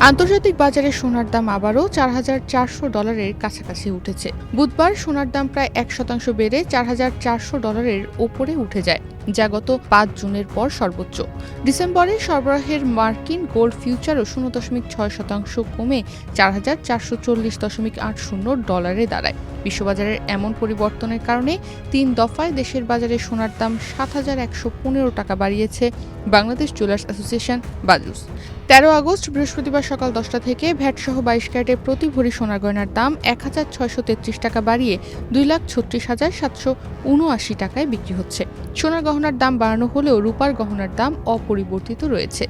আন্তর্জাতিক বাজারে সোনার দাম আবারও $৪,৪০০ কাছাকাছি উঠেছে। বুধবার সোনার দাম প্রায় 1% বেড়ে $৪,৪০০ ওপরে উঠে যায়, যা গত 5 জুনের পর সর্বোচ্চ। ডিসেম্বরে সরবরাহের মার্কিন গোল্ড ফিউচারও 0.6% কমে $৪,440.80 দাঁড়ায়। বিশ্ববাজারের এমন পরিবর্তনের কারণে 3 দফায় দেশের বাজারে সোনার দাম $7,115 বাড়িয়েছে Bangladesh jewellers association BAJUS. 13 August বৃহস্পতিবার সকাল 10টা থেকে ভ্যাটসহ 22 ক্যারেটের প্রতি ভরি সোনার গয়নার দাম $1,633 বাড়িয়ে 2,36,779 টাকায় বিক্রি হচ্ছে। সোনার গহনার দাম বাড়ানো হলেও রূপার গহনার দাম অপরিবর্তিত রয়েছে।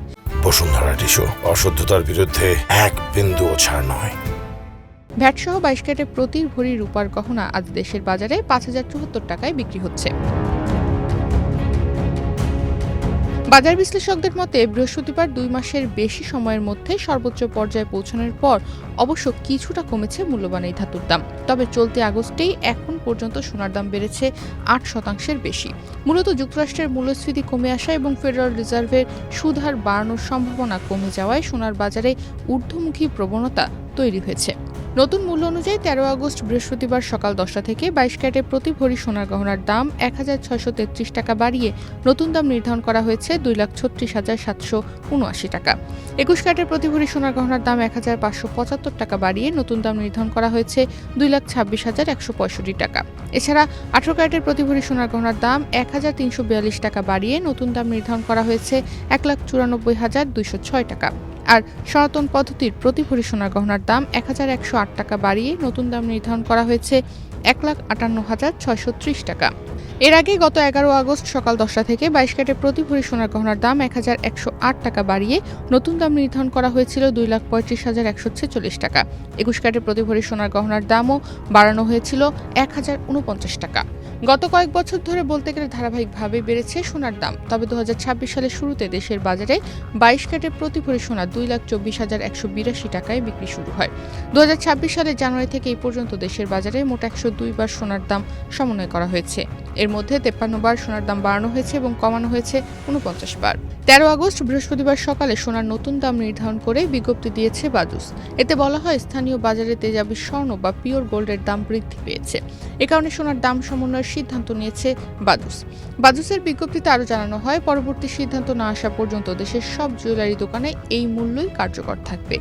বসুন্ধরা টিস্যু, অশুদ্ধতার বিরুদ্ধে এক বিন্দুও ছাড় নয়। ভ্যাটসহ 22 ক্যারেটের প্রতি ভরি রূপার গহনা আজ দেশের বাজারে 5,074 টাকায় বিক্রি হচ্ছে। বাজার বিশ্লেষকদের মতে বৃহস্পতিবার 2 মাসের বেশি সময়ের মধ্যে সর্বোচ্চ পর্যায়ে পৌঁছানোর পর অবশ্য কিছুটা কমেছে মূল্যবান এই ধাতুর দাম। তবে চলতি আগস্টেই এখন পর্যন্ত সোনার দাম বেড়েছে 8% বেশি। মূলত যুক্তরাষ্ট্রের মূল্যস্ফীতি কমে আসা এবং ফেডারেল রিজার্ভের সুদ হার বাড়ানোর সম্ভাবনা কমে যাওয়ায় সোনার বাজারে ঊর্ধ্বমুখী প্রবণতা তৈরি হয়েছে। নতুন মূল্য অনুযায়ী 13 আগস্ট বৃহস্পতিবার সকাল 10টা থেকে 22 ক্যারেটের প্রতি ভরি সোনার গহনার দাম $1,633 বাড়িয়ে নতুন দাম নির্ধারণ করা হয়েছে $2,36,779 টাকা। 21 ক্যারেটের প্রতি ভরি সোনার গহনার দাম $1,575 বাড়িয়ে নতুন দাম নির্ধারণ করা হয়েছে $2,26,165 টাকা। এছাড়া 18 ক্যারেটের প্রতি ভরি সোনার গহনার দাম $1,342 টাকা বাড়িয়ে নতুন দাম নির্ধারণ করা হয়েছে $1,94,206 টাকা। আর সনাতন পদ্ধতির প্রতি ভরি সোনার গহনার দাম $1,108 টাকা বাড়িয়ে নতুন দাম নির্ধারণ করা হয়েছে $1,58,630 টাকা। এর আগে গত 11 আগস্ট সকাল 10টা থেকে 22 ক্যারেটের প্রতি ভরি সোনার গহনার দাম $1,108 টাকা বাড়িয়ে নতুন দাম নির্ধারণ করা হয়েছিল $2,35,146 টাকা। 21 ক্যারেটের প্রতি ভরি সোনার গহনার দামও বাড়ানো হয়েছিল $1,049 টাকা। গত কয়েক বছর ধরে বলতে গেলে ধারাবাহিকভাবে বেড়েছে সোনার দাম। তবে 2026 সালের শুরুতে দেশের বাজারে 22 ক্যারেটের প্রতি ভরি সোনা 2,24,182 টাকায় বিক্রি শুরু হয়। 2026 সালের জানুয়ারি থেকে এই পর্যন্ত দেশের বাজারে মোট 102 বার সোনার দাম সমন্বয় করা হয়েছে। এর মধ্যে 53 বার সোনার দাম বাড়ানো হয়েছে এবং কমানো হয়েছে 49 বার। 13 আগস্ট বৃহস্পতিবার সকালে সোনার নতুন দাম নির্ধারণ করে বিজ্ঞপ্তি দিয়েছে বাজুস। এতে বলা হয় স্থানীয় বাজারে তেজাবি স্বর্ণ বা পিওর গোল্ডের দাম বৃদ্ধি পেয়েছে। এ কারণে সোনার দাম সমন্বয়ের সিদ্ধান্ত নিয়েছে বাজুস। বাজুসের বিজ্ঞপ্তিতে আরও জানানো হয়, পরবর্তী সিদ্ধান্ত না আসা পর্যন্ত দেশের সব জুয়েলারি দোকানে এই মূল্যই কার্যকর থাকবে।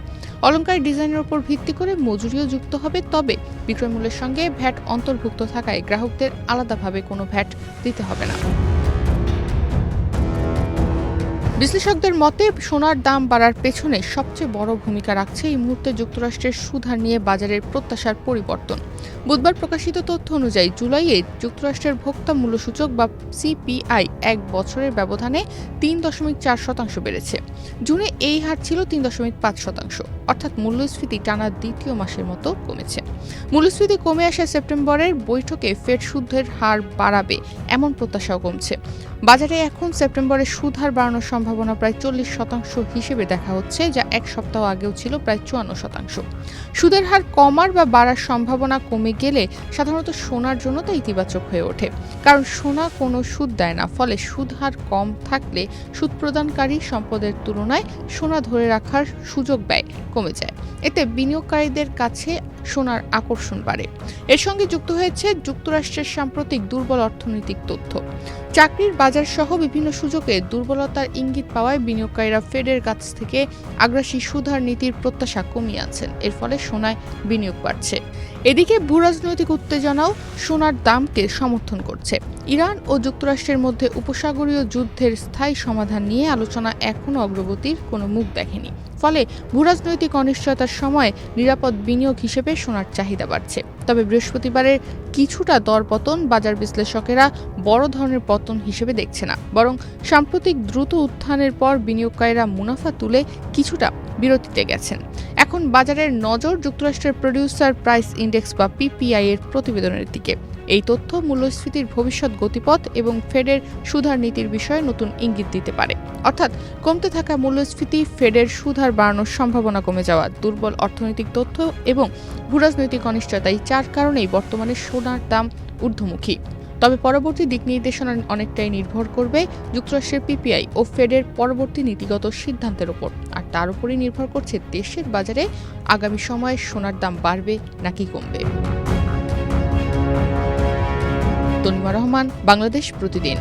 অলংকার ডিজাইনের উপর ভিত্তি করে মজুরিও যুক্ত হবে, তবে বিক্রয় মূল্যের সঙ্গে ভ্যাট অন্তর্ভুক্ত থাকায় গ্রাহকদের আলাদাভাবে কোনো ভ্যাট দিতে হবে না। বিশ্লেষকদের মতে সোনার দাম বাড়ার পেছনে সবচেয়ে বড় ভূমিকা রাখছে এই মুহূর্তে যুক্তরাষ্ট্রের সুদ হার নিয়ে বাজারের প্রত্যাশার পরিবর্তন। বুধবার প্রকাশিত তথ্য অনুযায়ী জুলাইয়ে যুক্তরাষ্ট্রের ভোক্তা মূল্যসূচক বা সিপিআই 1 বছরের ব্যবধানে 3.4% বেড়েছে। জুনে এই হার ছিল 3.5%, অর্থাৎ মূল্যস্ফীতি টানা দ্বিতীয় মাসের মতো কমেছে। মূল্যস্ফীতি কমে আসা সেপ্টেম্বরের বৈঠকে ফেড সুদের হার বাড়াবে এমন প্রত্যাশাও কমছে। বাজারে এখন সেপ্টেম্বরের সুদ হার বাড়ানোর সম্ভাবনা প্রায় 40% হিসেবে দেখা হচ্ছে, যা এক সপ্তাহ আগেও ছিল প্রায় 54%। সুদের হার কমার বা বাড়ার সম্ভাবনা কমে গেলে সাধারণত সোনার জন্য তা ইতিবাচক হয়ে ওঠে, কারণ সোনা কোনো সুদ দেয় না। ফলে সুদ হার কম থাকলে সুদ প্রদানকারী সম্পদের তুলনায় সোনা ধরে রাখার সুযোগ ব্যয় কমে যায়। এতে বিনিয়োগকারীদের কাছে সোনার আকর্ষণ বাড়ে। এর সঙ্গে যুক্ত হয়েছে যুক্তরাষ্ট্রের সাম্প্রতিক দুর্বল অর্থনৈতিক তথ্য। চাকরির বাজার সহ বিভিন্ন সূচকে দুর্বলতার ইঙ্গিত পাওয়ায় বিনিয়োগকারীরা ফেডের কাছ থেকে আগ্রাসী সুদহার নীতির প্রত্যাশা কমিয়ে আনছেন। এর ফলে সোনায় বিনিয়োগ বাড়ছে। এদিকে ভূরাজনৈতিক উত্তেজনাও সোনার দামকে সমর্থন করছে। ইরান ও যুক্তরাষ্ট্রের মধ্যে উপসাগরীয় যুদ্ধের স্থায়ী সমাধান নিয়ে আলোচনা এখনও অগ্রগতির কোনো মুখ দেখেনি। ফলে ভূরাজনৈতিক অনিশ্চয়তার সময় নিরাপদ বিনিয়োগ হিসেবে সোনার চাহিদা বাড়ছে। তবে বৃহস্পতিবারের কিছুটা দরপতন বাজার বিশ্লেষকেরা বড় ধরনের পতন হিসেবে দেখছে না, বরং সাম্প্রতিক দ্রুত উত্থানের পর বিনিয়োগকারীরা মুনাফা তুলে কিছুটা বিরতিতে গেছেন। এখন বাজারের নজর যুক্তরাষ্ট্রের প্রডিউসার প্রাইস ইন্ডেক্স বা পিপিআই এর প্রতিবেদনের দিকে। এই তথ্য মূল্যস্ফীতির ভবিষ্যৎ গতিপথ এবং ফেডের সুদহার নীতির বিষয়ে নতুন ইঙ্গিত দিতে পারে। অর্থাৎ কমতে থাকা মূল্যস্ফীতি, ফেডের সুদহার বাড়ানোর সম্ভাবনা কমে যাওয়া, দুর্বল অর্থনৈতিক তথ্য এবং ভূরাজনৈতিক অনিশ্চয়তা, এই 4 কারণেই বর্তমানে সোনার দাম ঊর্ধ্বমুখী। তবে পরবর্তী দিক নির্দেশনা অনেকটাই নির্ভর করবে যুক্তরাষ্ট্রের পিপিআই ও ফেডের পরবর্তী নীতিগত সিদ্ধান্তের উপর, আর তার উপরই নির্ভর করছে দেশের বাজারে আগামী সময়ে সোনার দাম বাড়বে নাকি কমবে। তনিমা রহমান, বাংলাদেশ প্রতিদিন।